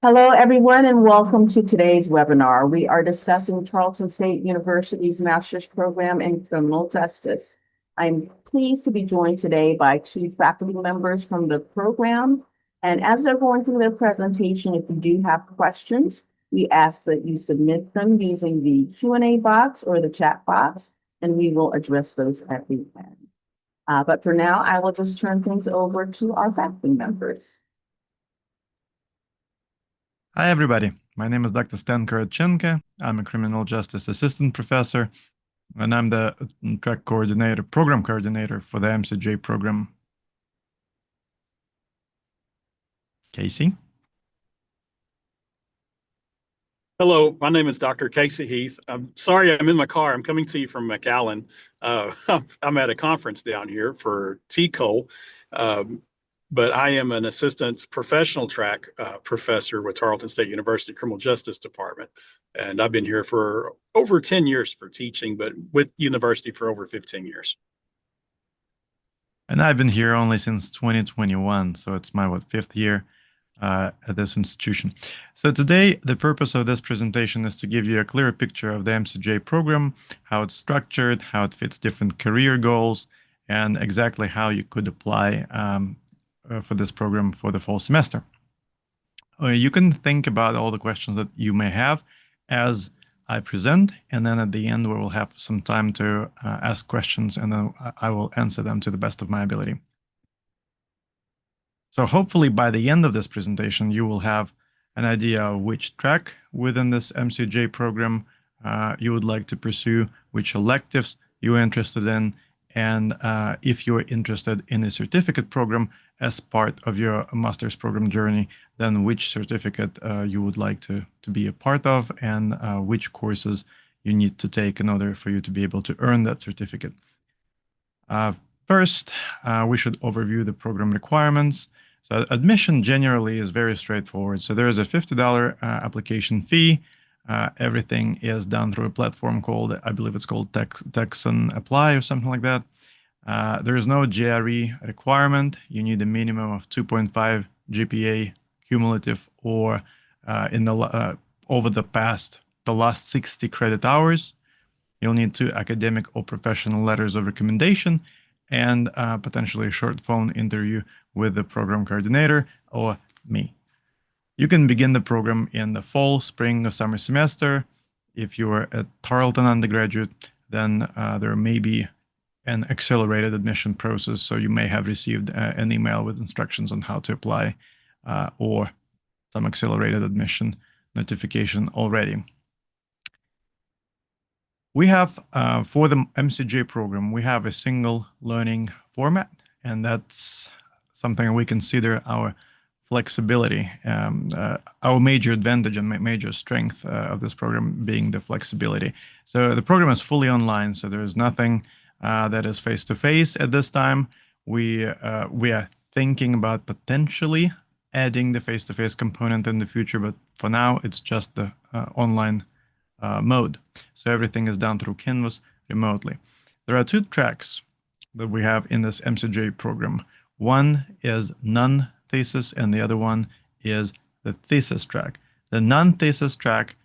Hello, everyone, and welcome to today's webinar. We are discussing Tarleton State University's master's program in criminal justice. I'm pleased to be joined today by two faculty members from the program. And as they're going through their presentation, if you do have questions, we ask that you submit them using the Q&A box or the chat box, and we will address those at the end. But for now, I will just turn things over to our faculty members. Hi, everybody. My name is Dr. Stan Karachenko. I'm a criminal justice assistant professor, and I'm the track coordinator, program coordinator for the M.C.J program. Casey? Hello, my name is Dr. Casey Heath. I'm sorry I'm in my car. I'm coming to you from McAllen. I'm at a conference down here for TCOL, but I am an assistant professional track professor with Tarleton State University Criminal Justice Department. And I've been here for over 10 years for teaching, but with university for over 15 years. And I've been here only since 2021, so it's my, fifth year at this institution. So today, the purpose of this presentation is to give you a clearer picture of the M.C.J program, how it's structured, how it fits different career goals, and exactly how you could apply for this program for the fall semester. You can think about all the questions that you may have as I present, and then at the end we will have some time to ask questions, and then I will answer them to the best of my ability. So hopefully by the end of this presentation, you will have an idea of which track within this M.C.J program you would like to pursue, which electives you're interested in, and if you're interested in a certificate program as part of your master's program journey, then which certificate you would like to be a part of, and which courses you need to take in order for you to be able to earn that certificate. First, we should overview the program requirements. So admission generally is very straightforward. So there is a $50 application fee. Everything is done through a platform called, I believe it's called Texan Apply or something like that. There is no GRE requirement. You need a minimum of 2.5 GPA cumulative or in the over the last 60 credit hours. You'll need 2 academic or professional letters of recommendation and potentially a short phone interview with the program coordinator or me. You can begin the program in the fall, spring, or summer semester. If you're a Tarleton undergraduate, then there may be an accelerated admission process, so you may have received an email with instructions on how to apply or some accelerated admission notification already. We have, for the M.C.J program, we have a single learning format, and that's something we consider our flexibility, our major advantage and major strength of this program being the flexibility. So the program is fully online, so there is nothing that is face-to-face at this time. We are thinking about potentially adding the face-to-face component in the future, but for now, it's just the online mode. So everything is done through Canvas remotely. There are 2 tracks that we have in this M.C.J program. One is non-thesis, and the other one is the thesis track. The non-thesis track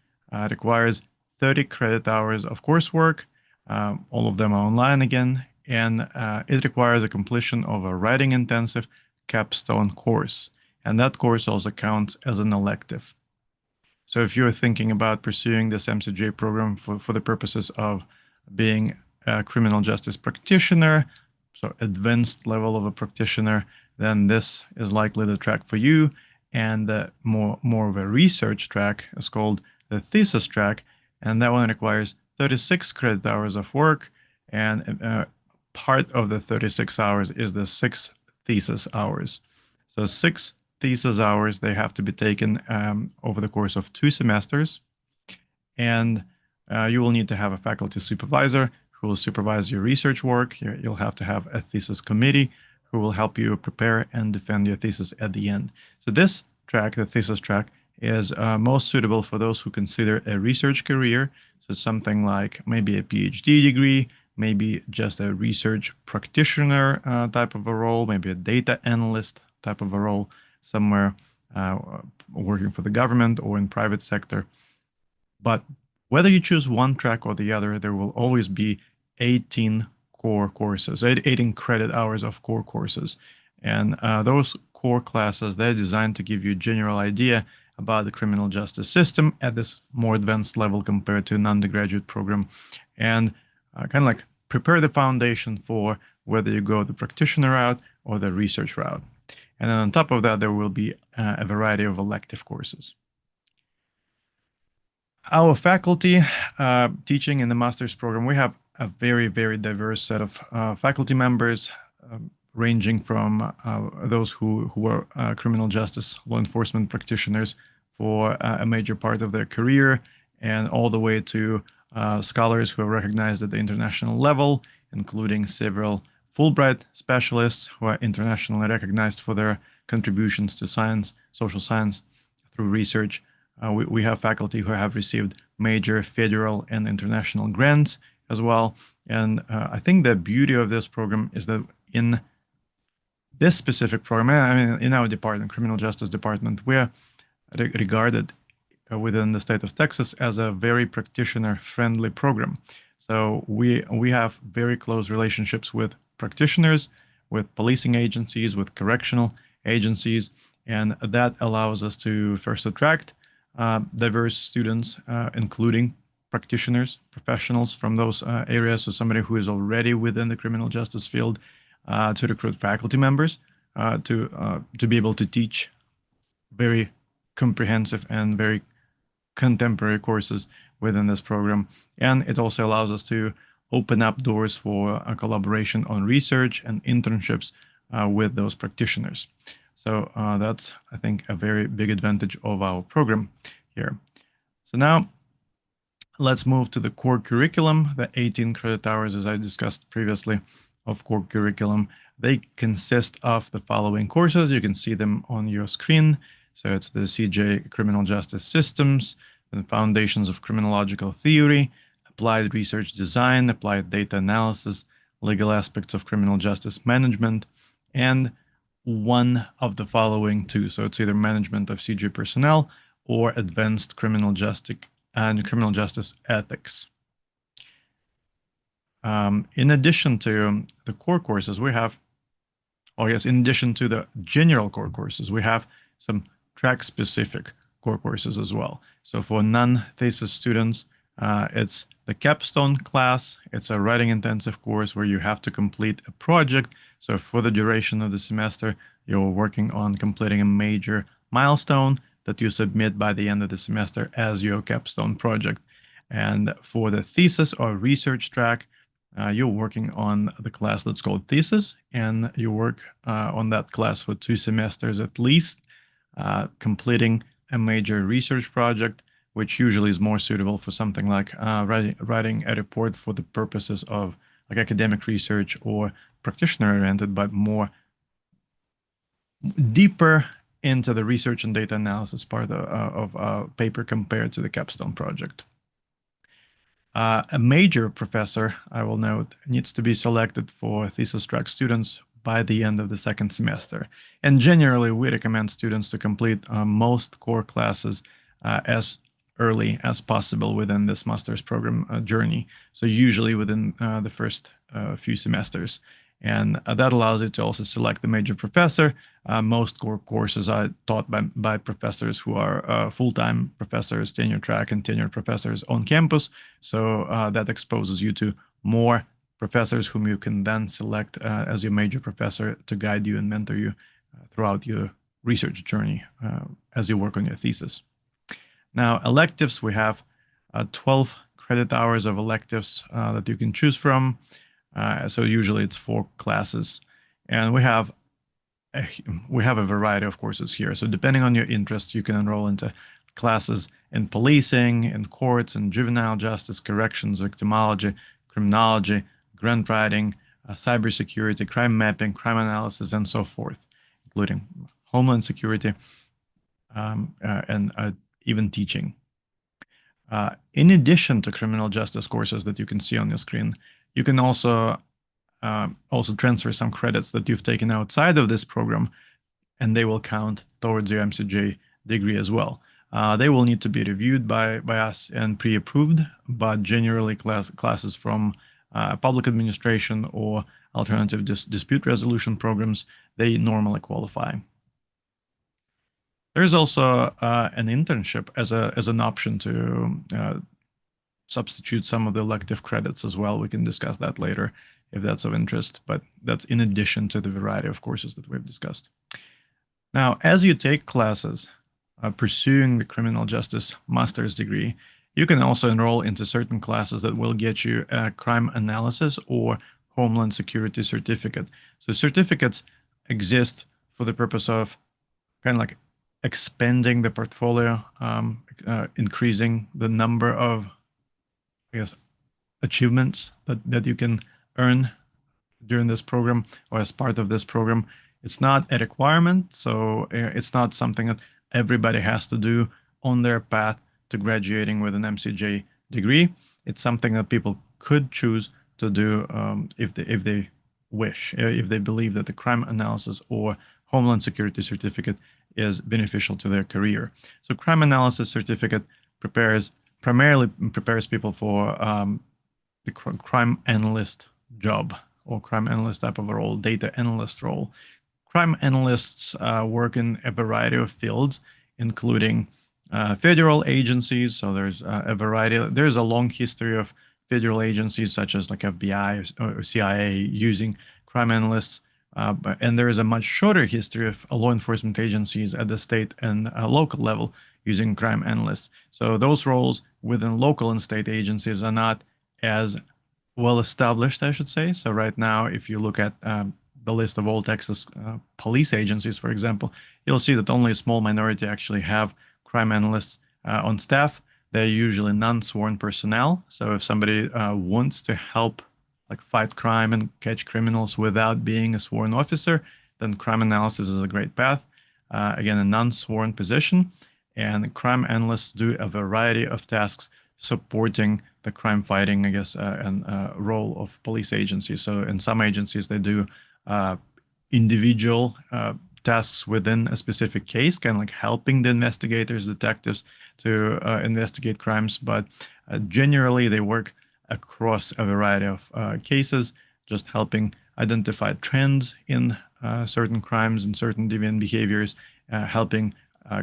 requires 30 credit hours of coursework. All of them are online again, and it requires a completion of a writing intensive capstone course. And that course also counts as an elective. So if you're thinking about pursuing this M.C.J program for the purposes of being a criminal justice practitioner, so advanced level of a practitioner, then this is likely the track for you. And the more of a research track is called the thesis track, and that one requires 36 credit hours of work, and part of the 36 hours is the 6 thesis hours. So 6 thesis hours, they have to be taken over the course of 2 semesters, and you will need to have a faculty supervisor who will supervise your research work. You'll have to have a thesis committee who will help you prepare and defend your thesis at the end. So this track, the thesis track, is most suitable for those who consider a research career, so something like maybe a PhD degree, maybe just a research practitioner type of a role, maybe a data analyst type of a role somewhere working for the government or in private sector. But whether you choose one track or the other, there will always be 18 core courses, 18 credit hours of core courses. And those core classes, they're designed to give you a general idea about the criminal justice system at this more advanced level compared to an undergraduate program, and kind of like prepare the foundation for whether you go the practitioner route or the research route. And then on top of that, there will be a variety of elective courses. Our faculty teaching in the master's program, we have a very, very diverse set of faculty members, ranging from those who are criminal justice law enforcement practitioners for a major part of their career, and all the way to scholars who are recognized at the international level, including several Fulbright specialists who are internationally recognized for their contributions to science, social science, through research. We have faculty who have received major federal and international grants as well. And I think the beauty of this program is that in this specific program, I mean, in our department, criminal justice department, we are regarded within the state of Texas as a very practitioner-friendly program. So we have very close relationships with practitioners, with policing agencies, with correctional agencies, and that allows us to first attract diverse students, including practitioners, professionals from those areas, so somebody who is already within the criminal justice field, to recruit faculty members, to be able to teach very comprehensive and very contemporary courses within this program. And it also allows us to open up doors for a collaboration on research and internships with those practitioners. So that's, I think, a very big advantage of our program here. So now let's move to the core curriculum, the 18 credit hours, as I discussed previously, of core curriculum. They consist of the following courses. You can see them on your screen. So it's the C.J. Criminal Justice Systems, the Foundations of Criminological Theory, Applied Research Design, Applied Data Analysis, Legal Aspects of Criminal Justice Management, and one of the following two. So it's either Management of C.J. Personnel or Advanced Criminal Justice and Criminal Justice Ethics. In addition to the core courses, we have, in addition to the general core courses, we have some track-specific core courses as well. So for non-thesis students, it's the capstone class. It's a writing intensive course where you have to complete a project. So for the duration of the semester, you're working on completing a major milestone that you submit by the end of the semester as your capstone project. And for the thesis or research track, you're working on the class that's called thesis, and you work on that class for 2 semesters at least, completing a major research project, which usually is more suitable for something like writing a report for the purposes of like academic research or practitioner-oriented, but more deeper into the research and data analysis part of a paper compared to the capstone project. A major professor, I will note, needs to be selected for thesis track students by the end of the 2nd semester. And generally, we recommend students to complete most core classes as early as possible within this master's program journey. So usually within the first few semesters. And that allows you to also select the major professor. Most core courses are taught by professors who are full-time professors, tenure track and tenured professors on campus. So that exposes you to more professors whom you can then select as your major professor to guide you and mentor you throughout your research journey as you work on your thesis. Now, electives, we have 12 credit hours of electives that you can choose from. So usually it's 4 classes, and we have a variety of courses here. So depending on your interest, you can enroll into classes in policing, in courts, in juvenile justice, corrections, victimology, criminology, grant writing, cybersecurity, crime mapping, crime analysis, and so forth, including homeland security and even teaching. In addition to criminal justice courses that you can see on your screen, you can also transfer some credits that you've taken outside of this program and they will count towards your M.C.J. degree as well. They will need to be reviewed by us and pre-approved, but generally classes from public administration or alternative dispute resolution programs, they normally qualify. There's also an internship as an option to substitute some of the elective credits as well. We can discuss that later if that's of interest, but that's in addition to the variety of courses that we've discussed. Now, as you take classes pursuing the criminal justice master's degree, you can also enroll into certain classes that will get you a crime analysis or Homeland Security certificate. So certificates exist for the purpose of kind of like expanding the portfolio, increasing the number of, I guess, achievements that you can earn during this program or as part of this program. It's not a requirement, so it's not something that everybody has to do on their path to graduating with an M.C.J. degree. It's something that people could choose to do if they wish, if they believe that the crime analysis or Homeland Security certificate is beneficial to their career. So crime analysis certificate primarily prepares people for the crime analyst job or crime analyst type of a role, data analyst role. Crime analysts work in a variety of fields, including federal agencies. So there's a variety. There's a long history of federal agencies such as like FBI or CIA using crime analysts. And there is a much shorter history of law enforcement agencies at the state and local level using crime analysts. So those roles within local and state agencies are not as well established, I should say. So right now, if you look at the list of all Texas police agencies, for example, you'll see that only a small minority actually have crime analysts on staff. They're usually non-sworn personnel. So if somebody wants to help like fight crime and catch criminals without being a sworn officer, then crime analysis is a great path. Again, a non-sworn position, and crime analysts do a variety of tasks supporting the crime fighting, I guess, and role of police agencies. So in some agencies, they do individual tasks within a specific case, kind of like helping the investigators, detectives to investigate crimes. But generally, they work across a variety of cases, just helping identify trends in certain crimes and certain deviant behaviors, helping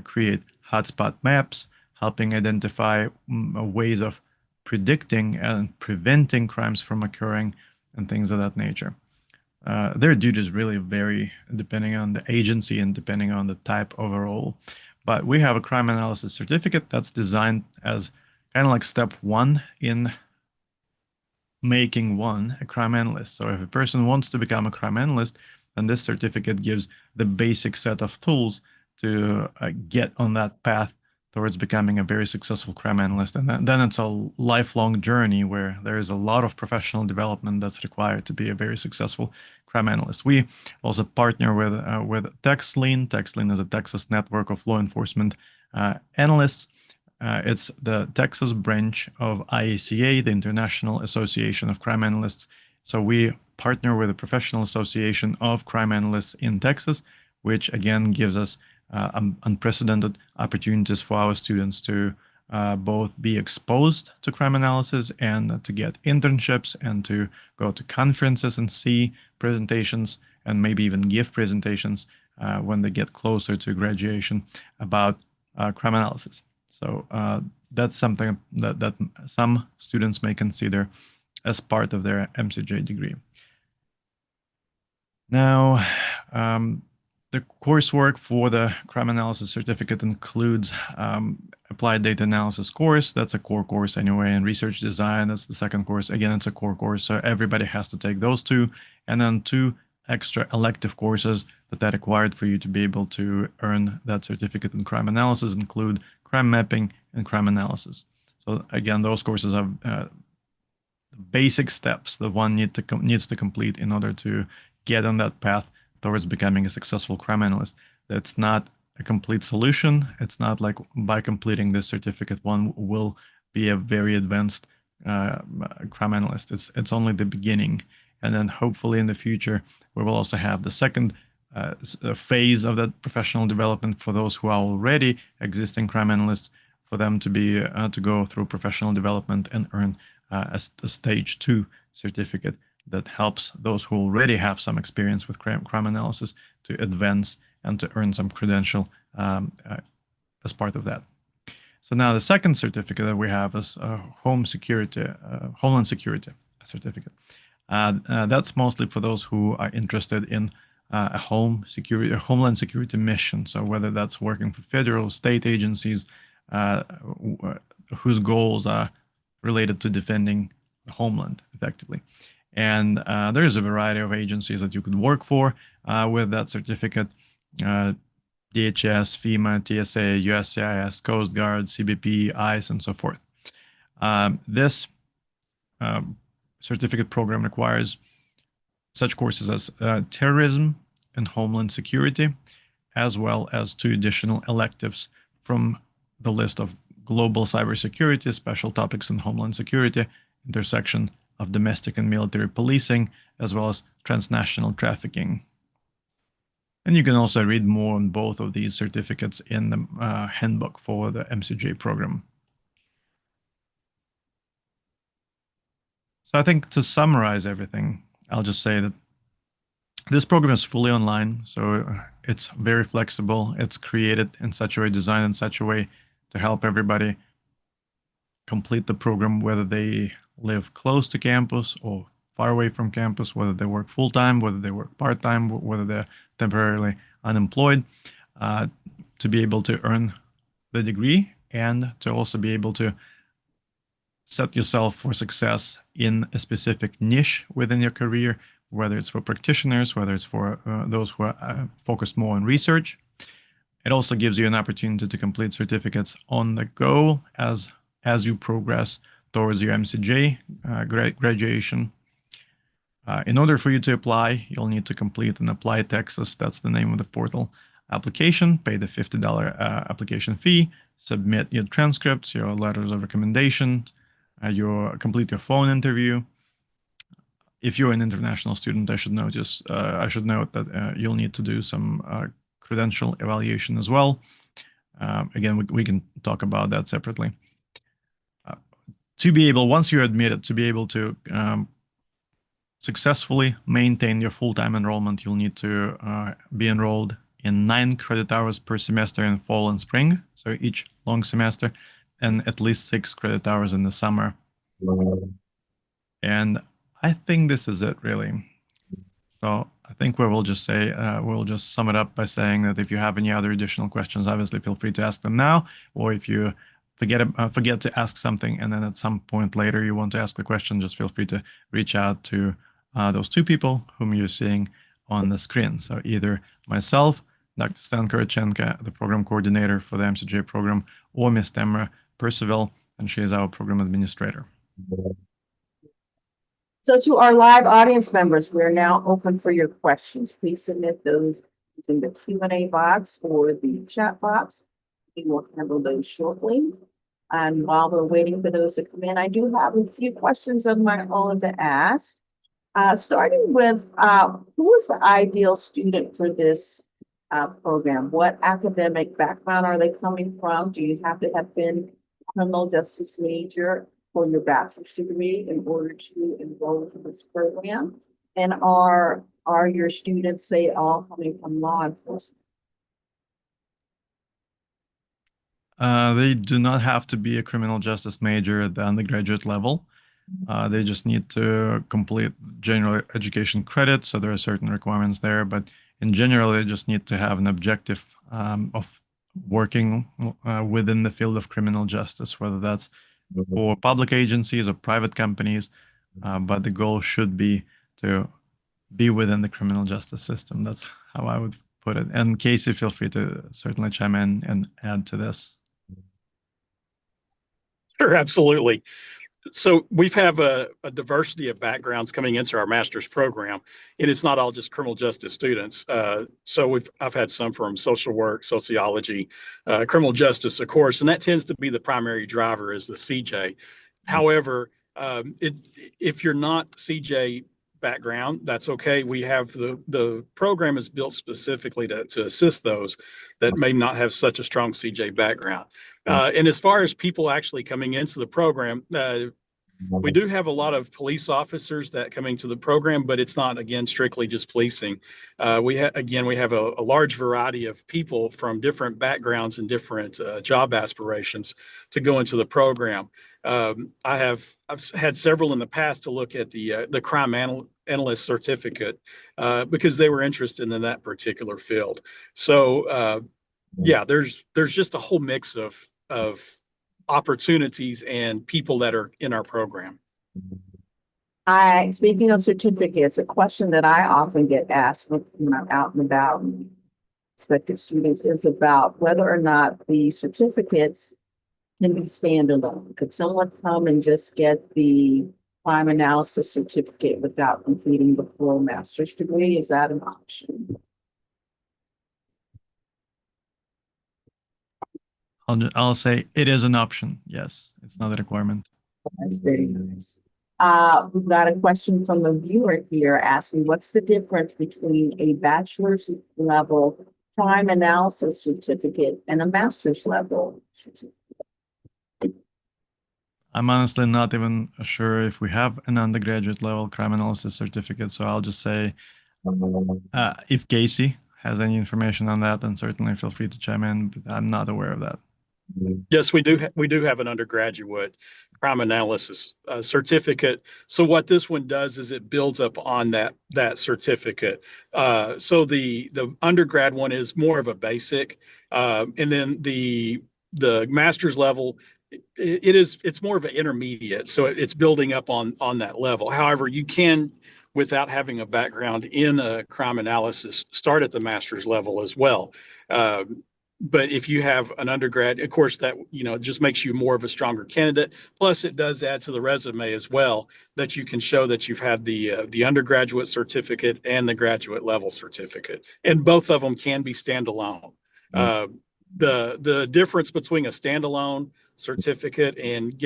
create hotspot maps, helping identify ways of predicting and preventing crimes from occurring, and things of that nature. Their duties really vary depending on the agency and depending on the type of a role. But we have a crime analysis certificate that's designed as kind of like step one in making one a crime analyst. So if a person wants to become a crime analyst, then this certificate gives the basic set of tools to get on that path towards becoming a very successful crime analyst. And then it's a lifelong journey where there is a lot of professional development that's required to be a very successful crime analyst. We also partner with TexLean. TexLean is a Texas network of law enforcement analysts. It's the Texas branch of IACA, the International Association of Crime Analysts. So we partner with a professional association of crime analysts in Texas, which again gives us unprecedented opportunities for our students to both be exposed to crime analysis and to get internships and to go to conferences and see presentations and maybe even give presentations when they get closer to graduation about crime analysis. So that's something that some students may consider as part of their M.C.J. degree. Now, the coursework for the crime analysis certificate includes applied data analysis course. That's a core course anyway, and research design, that's the second course. Again, it's a core course, so everybody has to take those two, and then 2 extra elective courses that are required for you to be able to earn that certificate in crime analysis include crime mapping and crime analysis. So again, those courses have basic steps that one needs to complete in order to get on that path towards becoming a successful crime analyst. That's not a complete solution. It's not like by completing this certificate, one will be a very advanced crime analyst. It's only the beginning. And then hopefully in the future, we will also have the second phase of that professional development for those who are already existing crime analysts, for them to be to go through professional development and earn a stage 2 certificate that helps those who already have some experience with crime analysis to advance and to earn some credential as part of that. So now the second certificate that we have is Homeland Security certificate. That's mostly for those who are interested in a Homeland Security mission. So whether that's working for federal, state agencies whose goals are related to defending the homeland effectively. And there is a variety of agencies that you could work for with that certificate. DHS, FEMA, TSA, USCIS, Coast Guard, CBP, ICE, and so forth. This certificate program requires such courses as terrorism and homeland security, as well as 2 additional electives from the list of global cybersecurity, special topics in homeland security, intersection of domestic and military policing, as well as transnational trafficking. And you can also read more on both of these certificates in the handbook for the M.C.J. program. So I think to summarize everything, I'll just say that this program is fully online, so it's very flexible. It's created in such a way, designed in such a way to help everybody complete the program, whether they live close to campus or far away from campus, whether they work full-time, whether they work part-time, whether they're temporarily unemployed, to be able to earn the degree and to also be able to set yourself for success in a specific niche within your career, whether it's for practitioners, whether it's for those who are focused more on research. It also gives you an opportunity to complete certificates on the go as you progress towards your M.C.J. Graduation. In order for you to apply, you'll need to complete an Apply Texas, that's the name of the portal, application, pay the $50 application fee, submit your transcripts, your letters of recommendation, complete your phone interview. If you're an international student, I should note that you'll need to do some credential evaluation as well. Again, we can talk about that separately. To be able, once you're admitted, to be able to successfully maintain your full-time enrollment, you'll need to be enrolled in 9 credit hours per semester in fall and spring, so each long semester, and at least 6 credit hours in the summer. And I think this is it, really. So I think we'll just sum it up by saying that if you have any other additional questions, obviously feel free to ask them now, or if you forget to ask something and then at some point later you want to ask the question, just feel free to reach out to those 2 people whom you're seeing on the screen. So either myself, Dr. Stan Kurachenko, the program coordinator for the M.C.J. program, or Ms. Tamara Percival, and she is our program administrator. So to our live audience members, we're now open for your questions. Please submit those in the Q&A box or the chat box. We will handle those shortly. And while we're waiting for those to come in, I do have a few questions of my own to ask. Starting with, who is the ideal student for this program? What academic background are they coming from? Do you have to have been a criminal justice major for your bachelor's degree in order to enroll for this program? And are your students, say, all coming from law enforcement? They do not have to be a criminal justice major at the undergraduate level. They just need to complete general education credit, so there are certain requirements there, but in general, they just need to have an objective of working within the field of criminal justice, whether that's for public agencies or private companies, but the goal should be to be within the criminal justice system. That's how I would put it. And Casey, feel free to certainly chime in and add to this. Sure, absolutely. So we have a diversity of backgrounds coming into our master's program, and it's not all just criminal justice students. So I've had some from social work, sociology, criminal justice, of course, and that tends to be the primary driver is the CJ. However, if you're not CJ background, that's okay. We have the program is built specifically to assist those that may not have such a strong CJ background. And as far as people actually coming into the program, we do have a lot of police officers that coming to the program, but it's not, again, strictly just policing. We have a large variety of people from different backgrounds and different job aspirations to go into the program. I've had several in the past to look at the crime analyst certificate because they were interested in that particular field. So yeah, there's just a whole mix of opportunities and people that are in our program. Speaking of certificates, a question that I often get asked when I'm out and about, prospective students, is about whether or not the certificates can be standalone. Could someone come and just get the crime analysis certificate without completing the full master's degree? Is that an option? I'll say it is an option. Yes, it's not a requirement. That's very nice. We've got a question from the viewer here asking, what's the difference between a bachelor's level crime analysis certificate and a master's level certificate? I'm honestly not even sure if we have an undergraduate level crime analysis certificate. So I'll just say, if Casey has any information on that, then certainly feel free to chime in, but I'm not aware of that. Yes, we do have an undergraduate crime analysis certificate. So what this one does is it builds up on that certificate. So the undergrad one is more of a basic, and then the master's level, it's more of an intermediate. So it's building up on that level. However, you can, without having a background in a crime analysis, start at the master's level as well. But if you have an undergrad, of course, that, just makes you more of a stronger candidate. Plus, it does add to the resume as well that you can show that you've had the undergraduate certificate and the graduate level certificate, and both of them can be standalone. The difference between a standalone certificate and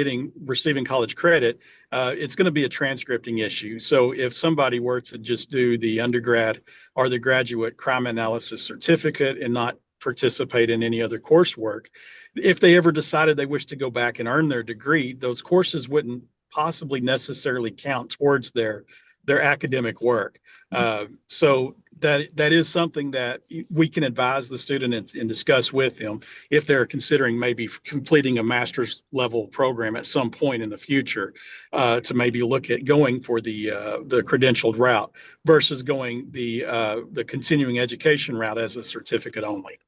receiving college credit, it's going to be a transcripting issue. So if somebody were to just do the undergrad or the graduate crime analysis certificate and not participate in any other coursework, if they ever decided they wish to go back and earn their degree, those courses wouldn't possibly necessarily count towards their academic work. So that is something that we can advise the student and discuss with them if they're considering maybe completing a master's level program at some point in the future, to maybe look at going for the credentialed route versus going the continuing education route as a certificate only.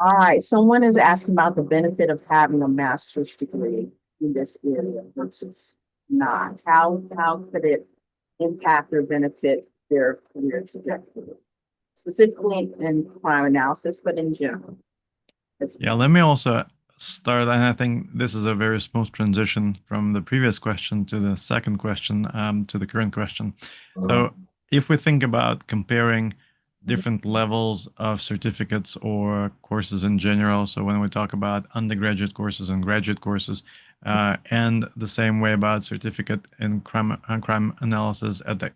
All right, someone is asking about the benefit of having a master's degree in this area versus not. How could it impact or benefit their career trajectory, specifically in crime analysis, but in general? Yeah, let me also start, and I think this is a very smooth transition from the previous question to the second question, to the current question. So if we think about comparing different levels of certificates or courses in general, so when we talk about undergraduate courses and graduate courses, and the same way about certificate in crime analysis at the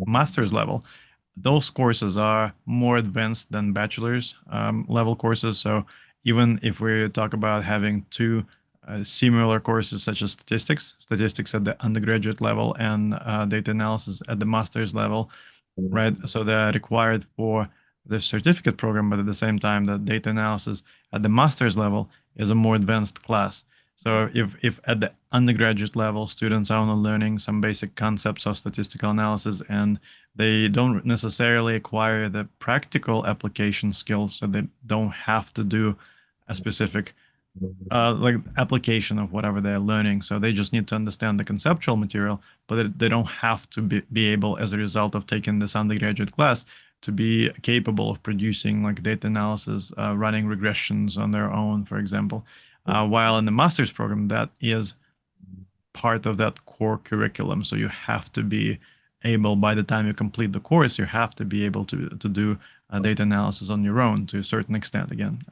master's level, those courses are more advanced than bachelor's level courses. So even if we talk about having two similar courses such as statistics at the undergraduate level and data analysis at the master's level, right? So they're required for the certificate program, but at the same time, the data analysis at the master's level is a more advanced class. So if at the undergraduate level, students are only learning some basic concepts of statistical analysis and they don't necessarily acquire the practical application skills, so they don't have to do a specific like application of whatever they're learning. So they just need to understand the conceptual material, but they don't have to be able, as a result of taking this undergraduate class, to be capable of producing like data analysis, running regressions on their own, for example. While in the master's program, that is part of that core curriculum. So you have to be able, by the time you complete the course, you have to be able to do data analysis on your own to a certain extent, again,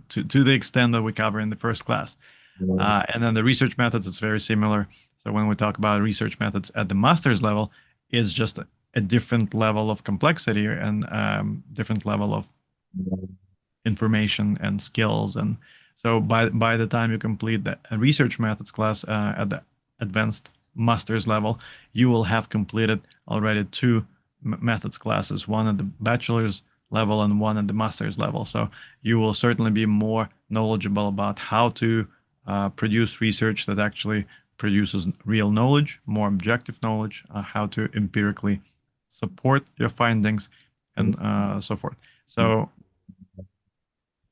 to the extent that we cover in the first class. And then the research methods, it's very similar. So when we talk about research methods at the master's level, it's just a different level of complexity and different level of information and skills. And so by the time you complete the research methods class at the advanced master's level, you will have completed already two methods classes, one at the bachelor's level and one at the master's level. So you will certainly be more knowledgeable about how to produce research that actually produces real knowledge, more objective knowledge, how to empirically support your findings, and so forth. So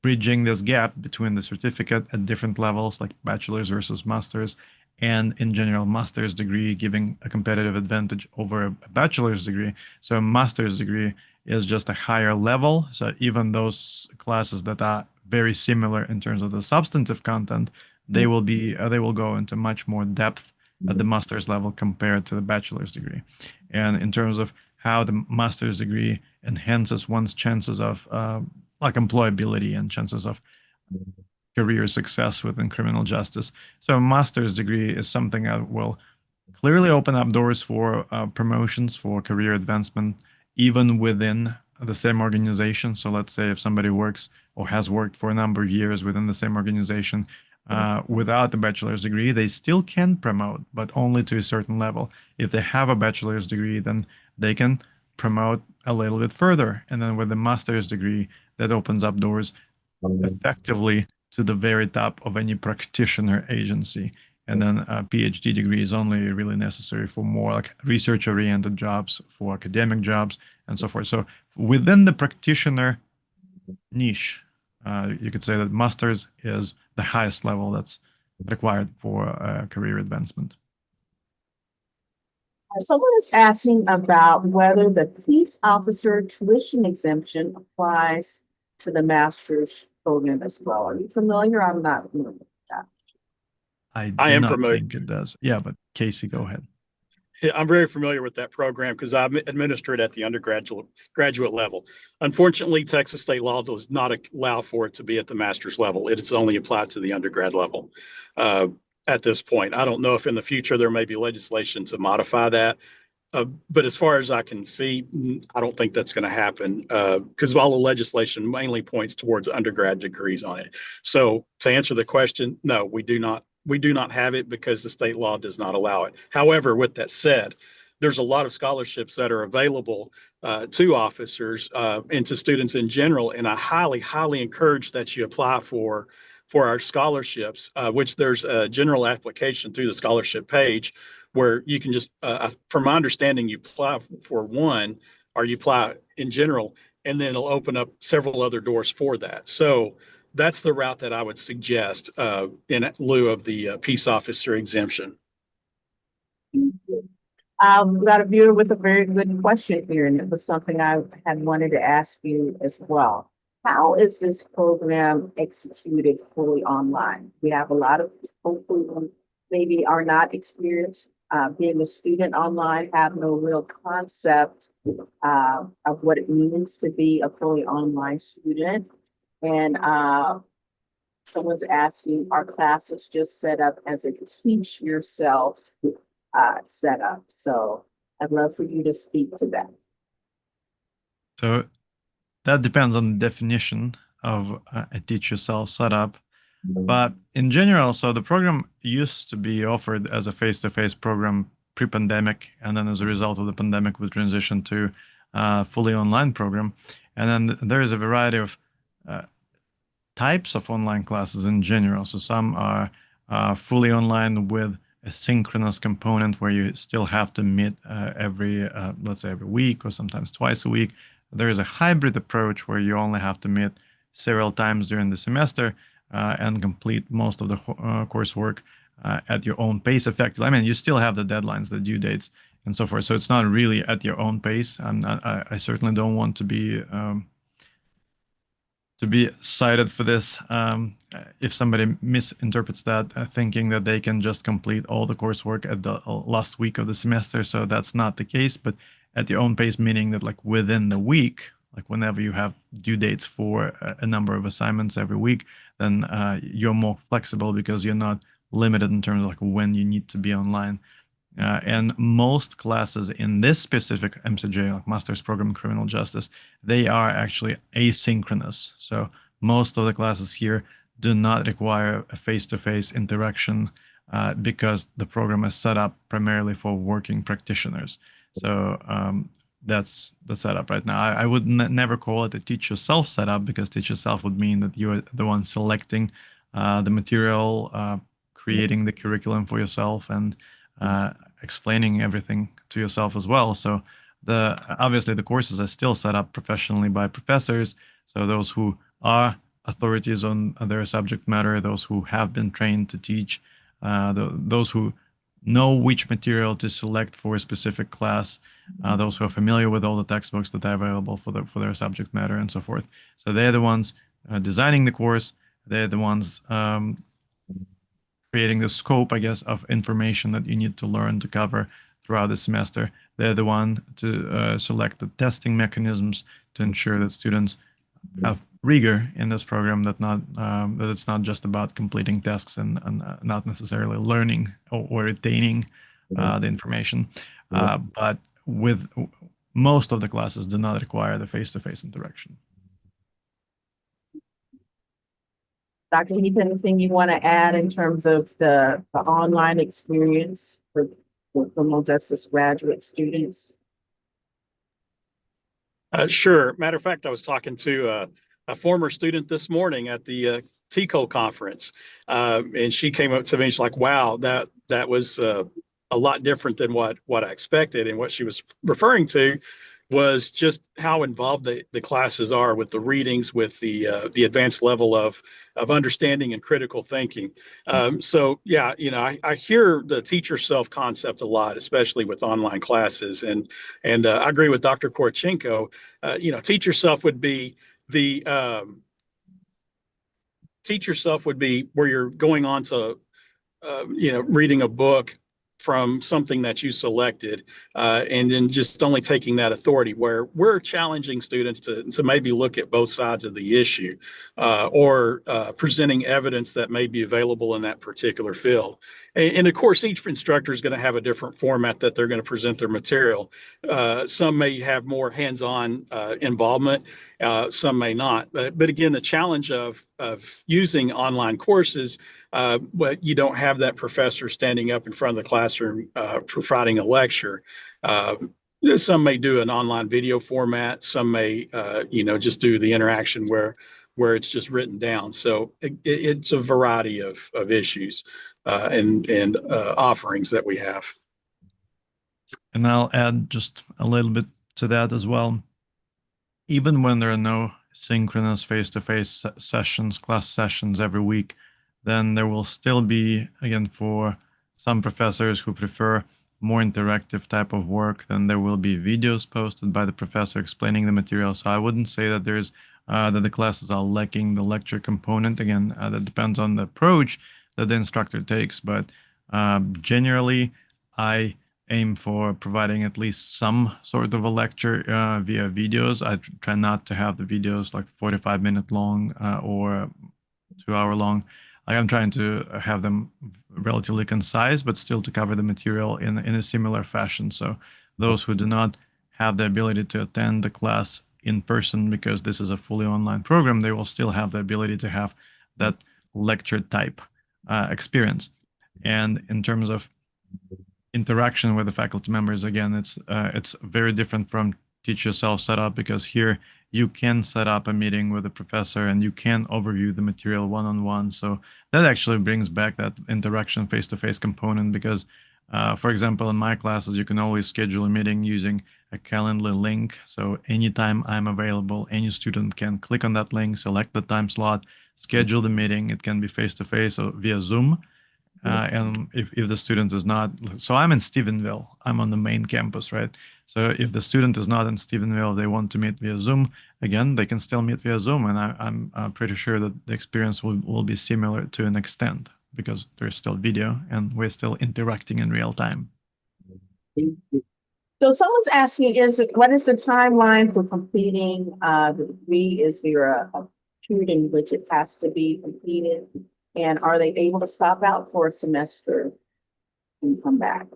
bridging this gap between the certificate at different levels, like bachelor's versus master's, and in general, master's degree giving a competitive advantage over a bachelor's degree. So a master's degree is just a higher level. So even those classes that are very similar in terms of the substantive content, they will go into much more depth at the master's level compared to the bachelor's degree. And in terms of how the master's degree enhances one's chances of like employability and chances of career success within criminal justice. So a master's degree is something that will clearly open up doors for promotions, for career advancement, even within the same organization. So let's say if somebody works or has worked for a number of years within the same organization without a bachelor's degree, they still can promote, but only to a certain level. If they have a bachelor's degree, then they can promote a little bit further. And then with the master's degree, that opens up doors effectively to the very top of any practitioner agency. And then a PhD degree is only really necessary for more like research-oriented jobs, for academic jobs, and so forth. So within the practitioner niche, you could say that master's is the highest level that's required for career advancement. Someone is asking about whether the peace officer tuition exemption applies to the master's program as well. Are you familiar? I'm not familiar with that. I I am do not familiar. think it does. Yeah, but Casey, go ahead. Yeah, I'm very familiar with that program because I administer it at the graduate level. Unfortunately, Texas state law does not allow for it to be at the master's level. It is only applied to the undergrad level at this point. I don't know if in the future there may be legislation to modify that. But as far as I can see, I don't think that's going to happen because all the legislation mainly points towards undergrad degrees on it. So to answer the question, no, we do not have it because the state law does not allow it. However, with that said, there's a lot of scholarships that are available to officers and to students in general. And I highly encourage that you apply for our scholarships, which there's a general application through the scholarship page where you can just, from my understanding, you apply for one or you apply in general, and then it'll open up several other doors for that. So that's the route that I would suggest in lieu of the peace officer exemption. We got a viewer with a very good question here, and it was something I had wanted to ask you as well. How is this program executed fully online? We have a lot of people who maybe are not experienced being a student online, have no real concept of what it means to be a fully online student. And someone's asking, are classes just set up as a teach yourself setup? So I'd love for you to speak to that. So that depends on the definition of a teach yourself setup. But in general, so the program used to be offered as a face-to-face program pre-pandemic, and then as a result of the pandemic, we transitioned to a fully online program. And then there is a variety of types of online classes in general. So some are fully online with a synchronous component where you still have to meet let's say every week or sometimes twice a week. There is a hybrid approach where you only have to meet several times during the semester and complete most of the coursework at your own pace effectively. I mean, you still have the deadlines, the due dates, and so forth. So it's not really at your own pace. I certainly don't want to be cited for this if somebody misinterprets that, thinking that they can just complete all the coursework at the last week of the semester. So that's not the case, but at your own pace, meaning that like within the week, like whenever you have due dates for a number of assignments every week, then you're more flexible because you're not limited in terms of like when you need to be online. And most classes in this specific M.C.J, like Master's Program in Criminal Justice, they are actually asynchronous. So most of the classes here do not require a face-to-face interaction because the program is set up primarily for working practitioners. So that's the setup right now. I would never call it a teach yourself setup, because teach yourself would mean that you're the one selecting the material, creating the curriculum for yourself, and explaining everything to yourself as well. So obviously the courses are still set up professionally by professors. So those who are authorities on their subject matter, those who have been trained to teach, those who know which material to select for a specific class, those who are familiar with all the textbooks that are available for their subject matter, and so forth. So they're the ones designing the course. They're the ones creating the scope, I guess, of information that you need to learn to cover throughout the semester. They're the one to select the testing mechanisms to ensure that students have rigor in this program, that it's not just about completing tasks and not necessarily learning or retaining the information. But with most of the classes do not require the face-to-face interaction. Dr. Heath, anything you want to add in terms of the online experience for criminal justice graduate students? Sure. Matter of fact, I was talking to a former student this morning at the TCO conference, and she came up to me and she's like, "Wow, that was a lot different than what I expected." And what she was referring to was just how involved the classes are with the readings, with the advanced level of understanding and critical thinking. So yeah, I hear the teacher self concept a lot, especially with online classes, and I agree with Dr. Korchenko. Teach yourself would be where you're going on to reading a book from something that you selected, and then just only taking that authority, where we're challenging students to maybe look at both sides of the issue, or presenting evidence that may be available in that particular field. And of course, each instructor is going to have a different format that they're going to present their material. Some may have more hands-on involvement, some may not. But again, the challenge of using online courses, but you don't have that professor standing up in front of the classroom providing a lecture. Some may do an online video format. Some may, just do the interaction where it's just written down. So it's a variety of issues and offerings that we have. And I'll add just a little bit to that as well. Even when there are no synchronous face-to-face sessions, class sessions every week, then there will still be, again, for some professors who prefer more interactive type of work, then there will be videos posted by the professor explaining the material. So I wouldn't say that there's that the classes are lacking the lecture component. Again, that depends on the approach that the instructor takes, but generally I aim for providing at least some sort of a lecture via videos. I try not to have the videos like 45-minute long or 2-hour long. I'm trying to have them relatively concise, but still to cover the material in a similar fashion. So those who do not have the ability to attend the class in person, because this is a fully online program, they will still have the ability to have that lecture type experience. And in terms of interaction with the faculty members, again, it's very different from teach yourself setup, because here you can set up a meeting with a professor and you can overview the material one-on-one. So that actually brings back that interaction face-to-face component, because for example, in my classes, you can always schedule a meeting using a Calendly link. So anytime I'm available, any student can click on that link, select the time slot, schedule the meeting. It can be face-to-face or via Zoom. And if the student is not, so I'm in Stephenville, I'm on the main campus, right? So if the student is not in Stephenville, they want to meet via Zoom, again, they can still meet via Zoom. And I'm pretty sure that the experience will be similar to an extent, because there's still video and we're still interacting in real time. So someone's asking, what is the timeline for completing the degree? Is there a period in which it has to be completed? And are they able to stop out for a semester and come back?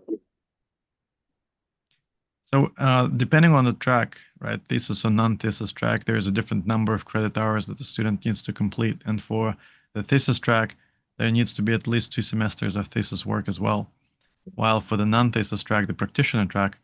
So depending on the track, right, thesis or non-thesis track, there's a different number of credit hours that the student needs to complete. And for the thesis track, there needs to be at least 2 semesters of thesis work as well. While for the non-thesis track, the practitioner track,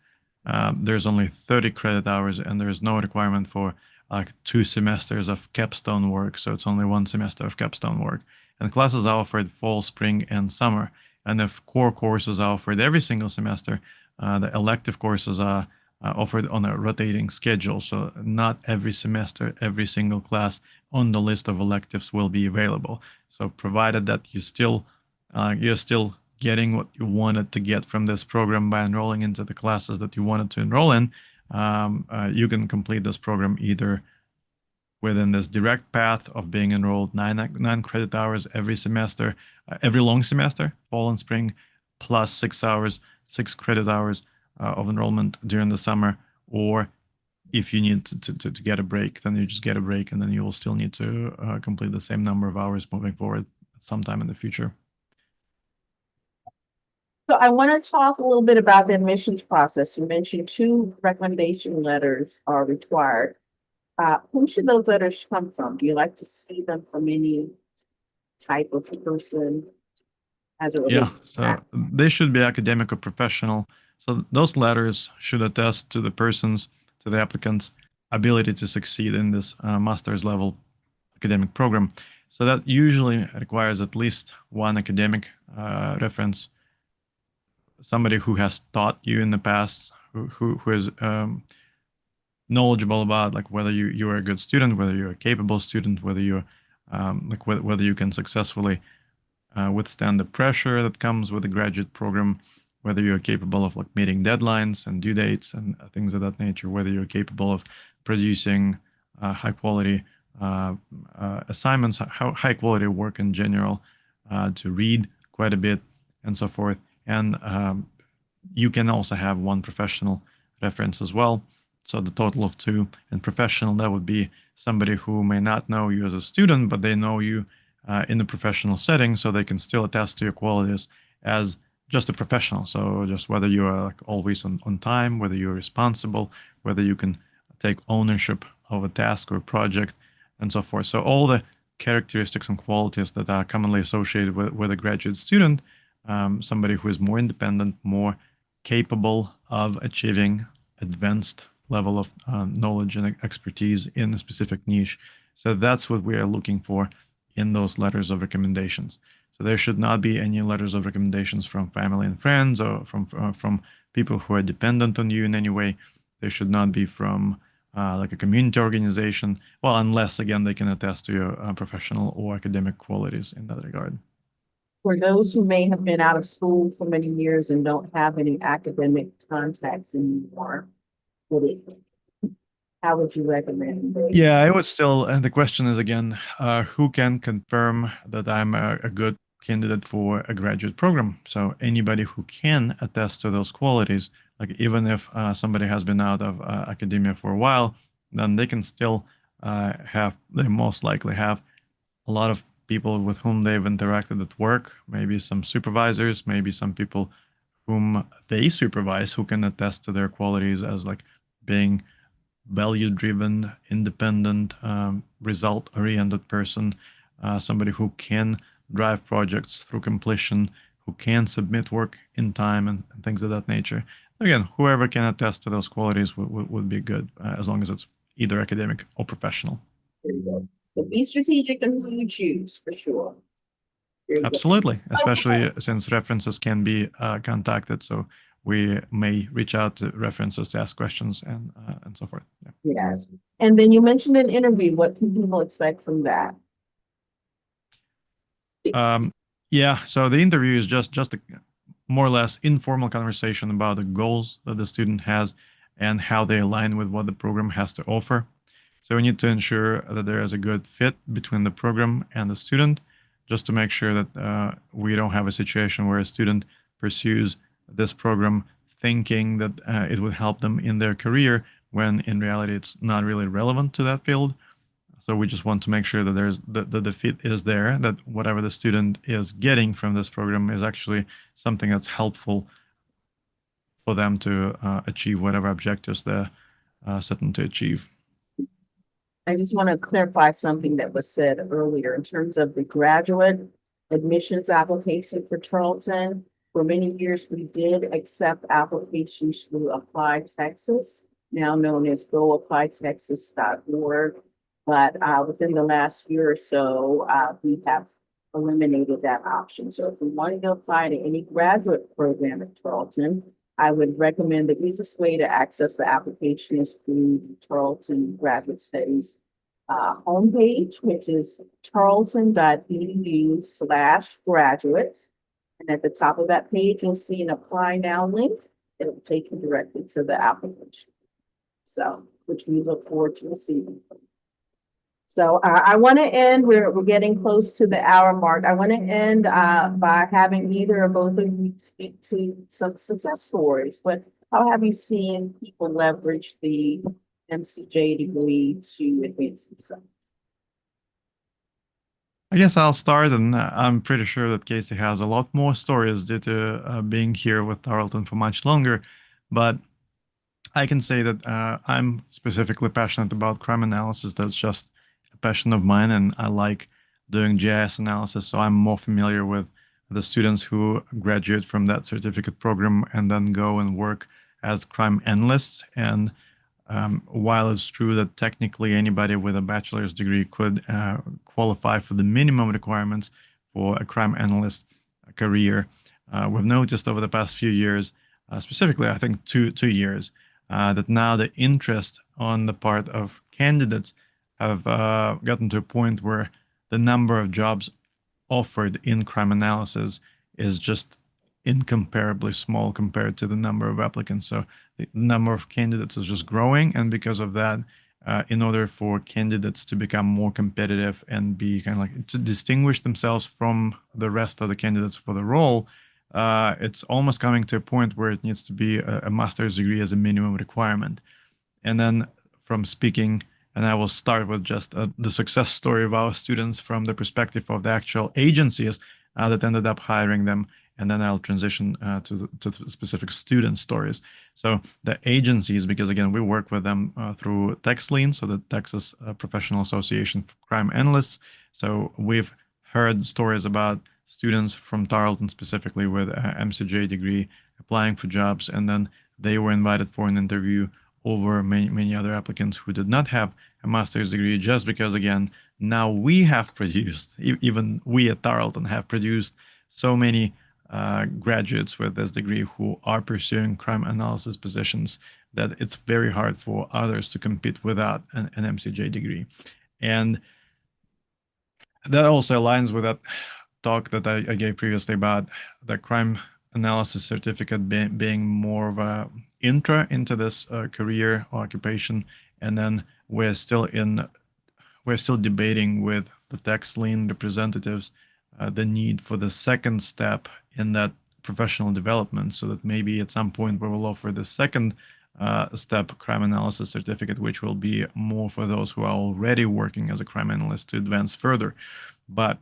there's only 30 credit hours and there's no requirement for like 2 semesters of capstone work. So it's only 1 semester of capstone work. And classes are offered fall, spring, and summer. And if core courses are offered every single semester, the elective courses are offered on a rotating schedule. So not every semester, every single class on the list of electives will be available. So provided that you're still getting what you wanted to get from this program by enrolling into the classes that you wanted to enroll in, you can complete this program either within this direct path of being enrolled 9 credit hours every semester, every long semester, fall and spring, plus 6 credit hours of enrollment during the summer, or if you need to get a break, then you just get a break, and then you will still need to complete the same number of hours moving forward sometime in the future. So I want to talk a little bit about the admissions process. You mentioned 2 recommendation letters are required. Who should those letters come from? Do you like to see them from any type of person as it Yeah, relates to so that? they should be academic or professional. So those letters should attest to the applicant's ability to succeed in this master's level academic program. So that usually requires at least 1 academic reference, somebody who has taught you in the past, who is knowledgeable about like whether you are a good student, whether you're a capable student, whether you're whether you can successfully withstand the pressure that comes with a graduate program, whether you're capable of like meeting deadlines and due dates and things of that nature, whether you're capable of producing high quality assignments, high quality work in general, to read quite a bit and so forth. And you can also have 1 professional reference as well. So the total of 2. And professional, that would be somebody who may not know you as a student, but they know you in a professional setting, so they can still attest to your qualities as just a professional. So just whether you are like always on time, whether you're responsible, whether you can take ownership of a task or a project, and so forth. So all the characteristics and qualities that are commonly associated with a graduate student, somebody who is more independent, more capable of achieving advanced level of knowledge and expertise in a specific niche. So that's what we are looking for in those letters of recommendations. So there should not be any letters of recommendations from family and friends or from people who are dependent on you in any way. They should not be from like a community organization. Well, unless again they can attest to your professional or academic qualities in that regard. For those who may have been out of school for many years and don't have any academic contacts anymore, how would you recommend? Yeah, I would still, and the question is again, who can confirm that I'm a good candidate for a graduate program? So anybody who can attest to those qualities, like even if somebody has been out of academia for a while, then they can still they most likely have a lot of people with whom they've interacted at work, maybe some supervisors, maybe some people whom they supervise who can attest to their qualities as like being value-driven, independent, result-oriented person, somebody who can drive projects through completion, who can submit work in time and things of that nature. Again, whoever can attest to those qualities would be good, as long as it's either academic or professional. But be strategic in who you choose, for sure. Absolutely, especially since references can be contacted. So we may reach out to references to ask questions and so forth. Yeah. Yes. And then you mentioned an interview. What can people expect from that? Yeah, so the interview is just a more or less informal conversation about the goals that the student has and how they align with what the program has to offer. So we need to ensure that there is a good fit between the program and the student, just to make sure that we don't have a situation where a student pursues this program thinking that it would help them in their career, when in reality it's not really relevant to that field. So we just want to make sure that the fit is there, that whatever the student is getting from this program is actually something that's helpful for them to achieve whatever objectives they're setting to achieve. I just want to clarify something that was said earlier in terms of the graduate admissions application for Tarleton. For many years, we did accept applications through Apply Texas, now known as goapplytexas.org. But within the last year or so, we have eliminated that option. So if we wanted to apply to any graduate program at Tarleton, I would recommend the easiest way to access the application is through the Tarleton Graduate Studies homepage, which is tarleton.edu/graduate. And at the top of that page, you'll see an apply now link. It'll take you directly to the application. So, which we look forward to receiving. So I want to end, we're getting close to the hour mark. I want to end by having either or both of you speak to some success stories. But how have you seen people leverage the M.C.J. degree to advance themselves? I guess I'll start, and I'm pretty sure that Casey has a lot more stories due to being here with Tarleton for much longer. But I can say that I'm specifically passionate about crime analysis. That's just a passion of mine, and I like doing GIS analysis. So I'm more familiar with the students who graduate from that certificate program and then go and work as crime analysts. And while it's true that technically anybody with a bachelor's degree could qualify for the minimum requirements for a crime analyst career, we've noticed over the past few years, specifically I think two years, that now the interest on the part of candidates have gotten to a point where the number of jobs offered in crime analysis is just incomparably small compared to the number of applicants. So the number of candidates is just growing, and because of that, in order for candidates to become more competitive and be kind of like to distinguish themselves from the rest of the candidates for the role, it's almost coming to a point where it needs to be a master's degree as a minimum requirement. And then from speaking, and I will start with just the success story of our students from the perspective of the actual agencies that ended up hiring them, and then I'll transition to the specific student stories. So the agencies, because again, we work with them through TexLean, so the Texas Professional Association for Crime Analysts. So we've heard stories about students from Tarleton specifically with an M.C.J. degree applying for jobs, and then they were invited for an interview over many other applicants who did not have a master's degree, just because, again, now we have produced, even we at Tarleton have produced so many graduates with this degree who are pursuing crime analysis positions that it's very hard for others to compete without an M.C.J. degree. And that also aligns with that talk that I gave previously about the crime analysis certificate being more of a intro into this career or occupation. And then we're still debating with the TexLean representatives the need for the second step in that professional development, so that maybe at some point we will offer the second step crime analysis certificate, which will be more for those who are already working as a crime analyst to advance further. But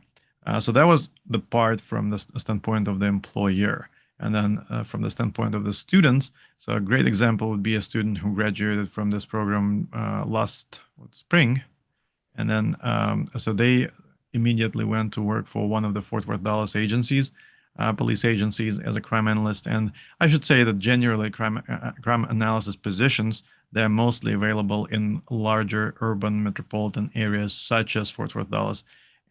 so that was the part from the standpoint of the employer. And then from the standpoint of the students, so a great example would be a student who graduated from this program last spring. And then so they immediately went to work for one of the Fort Worth, Dallas agencies, police agencies, as a crime analyst. And I should say that generally crime analysis positions, they're mostly available in larger urban metropolitan areas such as Fort Worth, Dallas,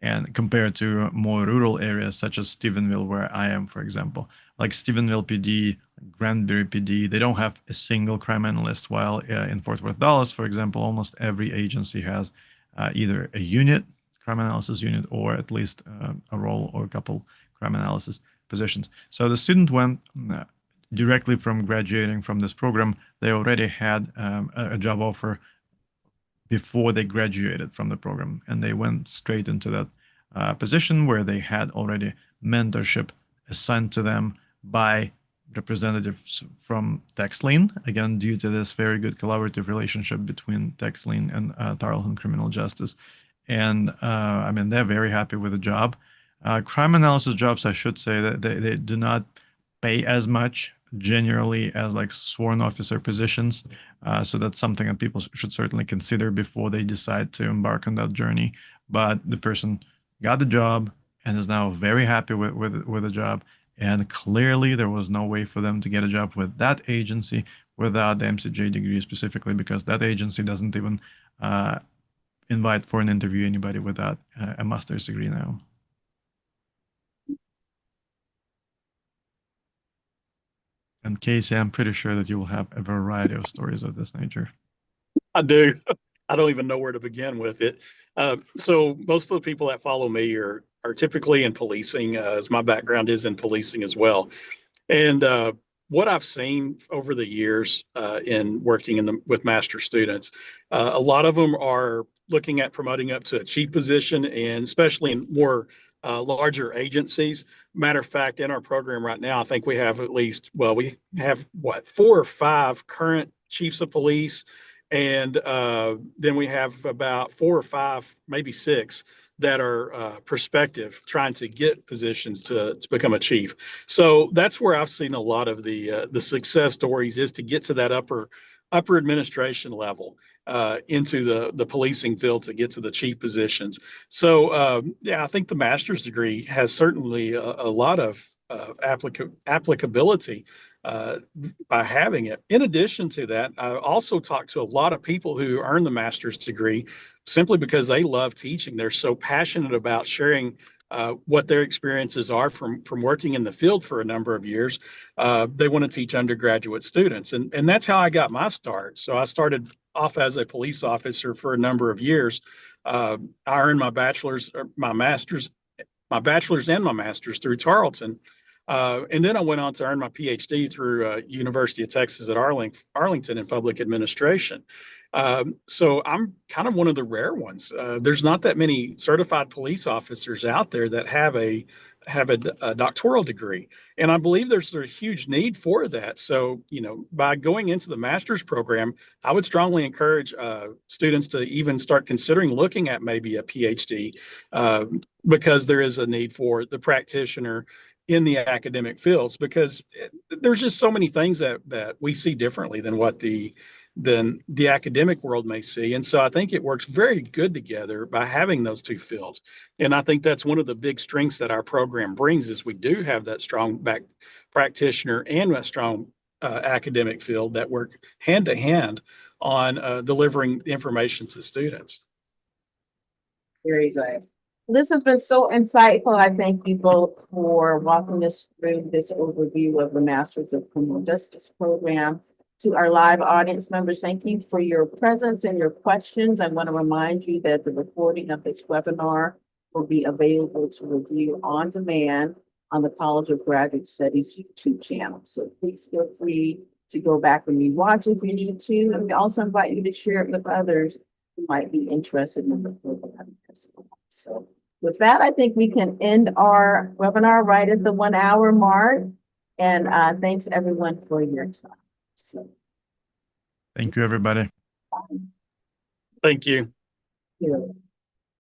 and compared to more rural areas such as Stephenville, where I am, for example. Like Stephenville PD, Granbury PD, they don't have a single crime analyst, while in Fort Worth, Dallas, for example, almost every agency has either a unit, crime analysis unit, or at least a role or a couple crime analysis positions. So the student went directly from graduating from this program. They already had a job offer before they graduated from the program, and they went straight into that position where they had already mentorship assigned to them by representatives from TexLean, again, due to this very good collaborative relationship between TexLean and Tarleton Criminal Justice. and I mean, they're very happy with the job. Crime analysis jobs, I should say, that they do not pay as much generally as like sworn officer positions. So that's something that people should certainly consider before they decide to embark on that journey. But the person got the job and is now very happy with the job. And clearly, there was no way for them to get a job with that agency without the M.C.J. degree specifically, because that agency doesn't even invite for an interview anybody without a master's degree now. And Casey, I'm pretty sure that you will have a variety of stories of this nature. I do. I don't even know where to begin with it. So most of the people that follow me are typically in policing, as my background is in policing as well. And what I've seen over the years in working with master students, a lot of them are looking at promoting up to a chief position, and especially in more larger agencies. Matter of fact, in our program right now, I think we have we have 4 or 5 current chiefs of police, and then we have about 4 or 5, maybe 6 that are prospective, trying to get positions to become a chief. So that's where I've seen a lot of the success stories, is to get to that upper administration level, into the policing field, to get to the chief positions. So yeah, I think the master's degree has certainly a lot of applicability by having it. In addition to that, I also talked to a lot of people who earn the master's degree simply because they love teaching. They're so passionate about sharing what their experiences are from working in the field for a number of years. They want to teach undergraduate students, and that's how I got my start. So I started off as a police officer for a number of years. I earned my bachelor's and my master's through Tarleton. And then I went on to earn my PhD through University of Texas at Arlington in public administration. So I'm kind of one of the rare ones. There's not that many certified police officers out there that have a doctoral degree, and I believe there's a huge need for that. So, by going into the master's program, I would strongly encourage students to even start considering looking at maybe a PhD, because there is a need for the practitioner in the academic fields, because there's just so many things that we see differently than what the academic world may see. And so I think it works very good together by having those two fields. And I think that's one of the big strengths that our program brings, is we do have that strong practitioner and a strong academic field that work hand to hand on delivering information to students. Very good. This has been so insightful. I thank you both for walking us through this overview of the Masters of Criminal Justice program. To our live audience members, thank you for your presence and your questions. I want to remind you that the recording of this webinar will be available to review on demand on the College of Graduate Studies YouTube channel. So please feel free to go back and rewatch if you need to. And we also invite you to share it with others who might be interested in the program as well. So with that, I think we can end our webinar right at the 1 hour mark. And thanks everyone for your time. So, thank you, everybody. Thank you. here.